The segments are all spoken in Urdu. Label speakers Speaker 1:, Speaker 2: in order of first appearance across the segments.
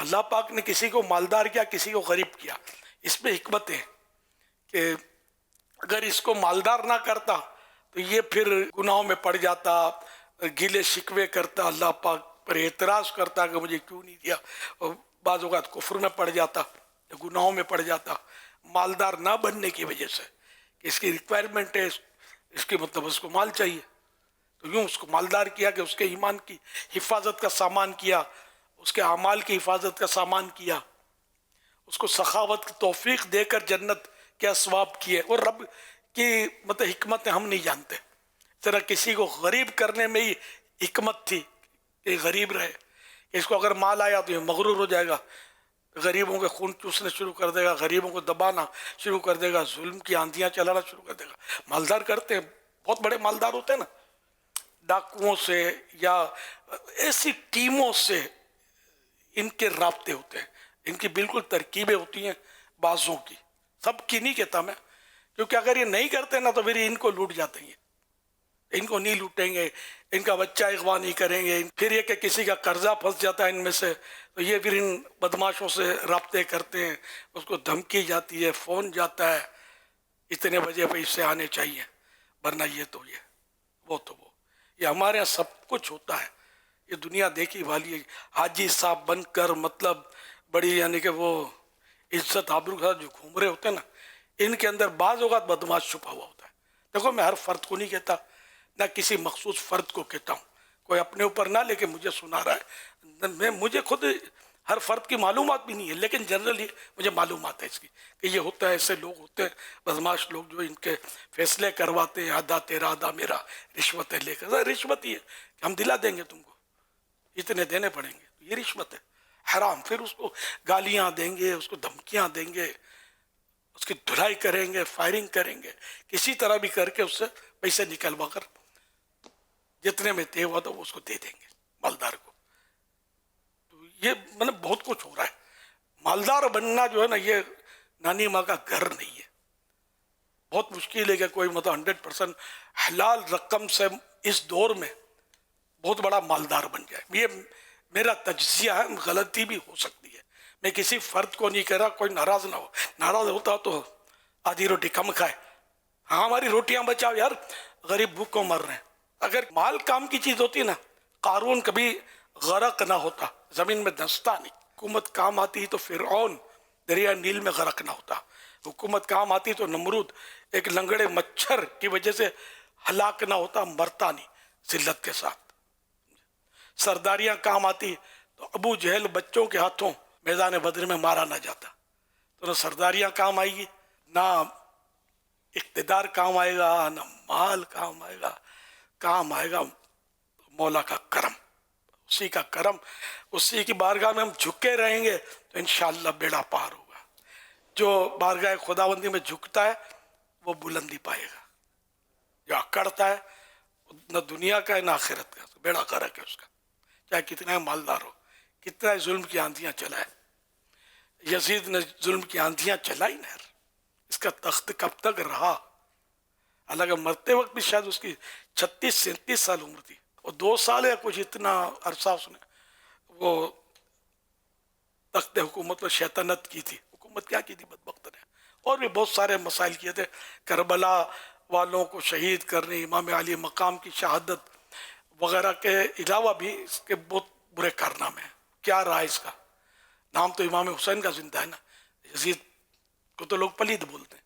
Speaker 1: اللہ پاک نے کسی کو مالدار کیا، کسی کو غریب کیا، اس میں حکمت ہے کہ اگر اس کو مالدار نہ کرتا تو یہ پھر گناہوں میں پڑ جاتا، گیلے شکوے کرتا، اللہ پاک پر اعتراض کرتا کہ مجھے کیوں نہیں دیا، اور بعض اوقات کفر میں پڑ جاتا، گناہوں میں پڑ جاتا مالدار نہ بننے کی وجہ سے کہ اس کی ریکوائرمنٹ ہے، اس کی مطلب اس کو مال چاہیے، تو یوں اس کو مالدار کیا کہ اس کے ایمان کی حفاظت کا سامان کیا، اس کے اعمال کی حفاظت کا سامان کیا، اس کو سخاوت کی توفیق دے کر جنت کے اسباب کیے. اور رب کی مطلب حکمت ہم نہیں جانتے. ذرا کسی کو غریب کرنے میں ہی حکمت تھی کہ غریب رہے. اس کو اگر مال آیا تو یہ مغرور ہو جائے گا، غریبوں کے خون چوسنے شروع کر دے گا، غریبوں کو دبانا شروع کر دے گا، ظلم کی آندیاں چلانا شروع کر دے گا. مالدار کرتے ہیں، بہت بڑے مالدار ہوتے ہیں نا، ڈاکوؤں سے یا ایسی ٹیموں سے ان کے رابطے ہوتے ہیں، ان کی بالکل ترکیبیں ہوتی ہیں بعضوں کی، سب کی نہیں کہتا میں، کیونکہ اگر یہ نہیں کرتے نا تو پھر ان کو لوٹ جاتے ہیں، ان کو نہیں لوٹیں گے، ان کا بچہ اغوا نہیں کریں گے. پھر یہ کہ کسی کا قرضہ پھنس جاتا ہے ان میں سے تو یہ پھر ان بدماشوں سے رابطے کرتے ہیں، اس کو دھمکی جاتی ہے، فون جاتا ہے اتنے بجے پہ اس سے آنے چاہیے ورنہ یہ تو یہ وہ تو وہ. یہ ہمارے یہاں سب کچھ ہوتا ہے، یہ دنیا دیکھی والی ہے. حاجی صاحب بن کر مطلب بڑی یعنی کہ وہ عزت آبرو کے ساتھ جو گھوم رہے ہوتے ہیں نا، ان کے اندر بعض اوقات بدماش چھپا ہوا ہوتا ہے. دیکھو میں ہر فرد کو نہیں کہتا، نہ کسی مخصوص فرد کو کہتا ہوں، کوئی اپنے اوپر نہ لے کے مجھے سنا رہا ہے، مجھے خود ہر فرد کی معلومات بھی نہیں ہے، لیکن جنرلی مجھے معلومات ہے اس کی کہ یہ ہوتا ہے، ایسے لوگ ہوتے ہیں بدماش لوگ جو ان کے فیصلے کرواتے ہیں، آدھا تیرا آدھا میرا، رشوتیں لے کر. رشوت ہی ہے کہ ہم دلا دیں گے تم کو، اتنے دینے پڑیں گے، یہ رشوت ہے حرام. پھر اس کو گالیاں دیں گے، اس کو دھمکیاں دیں گے، اس کی دھلائی کریں گے، فائرنگ کریں گے، کسی طرح بھی کر کے اس سے پیسے نکلوا کر جتنے میں طے ہوا تھا وہ اس کو دے دیں گے مالدار کو. تو یہ مطلب بہت کچھ ہو رہا ہے. مالدار بننا جو ہے نا یہ نانی ماں کا گھر نہیں ہے. بہت مشکل ہے کہ کوئی مطلب 100% حلال رقم سے اس دور میں بہت بڑا مالدار بن جائے. یہ میرا تجزیہ ہے، غلطی بھی ہو سکتی ہے، میں کسی فرد کو نہیں کہہ رہا، کوئی ناراض نہ ہو، ناراض ہوتا تو آدھی روٹی کم کھائے. ہاں ہماری روٹیاں بچاؤ یار، غریب بھوک کو مر رہے ہیں. اگر مال کام کی چیز ہوتی نا، قارون کبھی غرق نہ ہوتا، زمین میں دھنستا نہیں. حکومت کام آتی تو فرعون دریا نیل میں غرق نہ ہوتا. حکومت کام آتی تو نمرود ایک لنگڑے مچھر کی وجہ سے ہلاک نہ ہوتا، مرتا نہیں ذلت کے ساتھ. سرداریاں کام آتی تو ابو جہل بچوں کے ہاتھوں میدان بدر میں مارا نہ جاتا. تو نہ سرداریاں کام آئے گی، نہ اقتدار کام آئے گا، نہ مال کام آئے گا. کام آئے گا مولا کا کرم، اسی کا کرم، اسی کی بارگاہ میں ہم جھکے رہیں گے تو انشاءاللہ بیڑا پار ہوگا. جو بارگاہ خداوندی میں جھکتا ہے وہ بلندی پائے گا، جو اکڑتا ہے نہ دنیا کا ہے نہ آخرت کا، بیڑا غرق ہے اس کا، چاہے کتنا مالدار ہو، کتنا ظلم کی آندیاں چلائے. یزید نے ظلم کی آندیاں چلائی نا، اس کا تخت کب تک رہا؟ حالانکہ مرتے وقت بھی شاید اس کی 36-37 سال عمر تھی، اور 2 سال یا کچھ اتنا عرصہ اس نے وہ تخت حکومت و شیطنت کی تھی. حکومت کیا کی تھی بدبخت نے، اور بھی بہت سارے مسائل کیے تھے. کربلا والوں کو شہید کرنے، امام علی مقام کی شہادت وغیرہ کے علاوہ بھی اس کے بہت برے کارنامے ہیں. کیا رہا اس کا نام؟ تو امام حسین کا زندہ ہے نا، یزید کو تو لوگ پلید بولتے ہیں.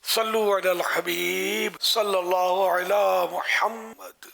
Speaker 1: صلو علی الحبیب صلی اللہ علی محمد.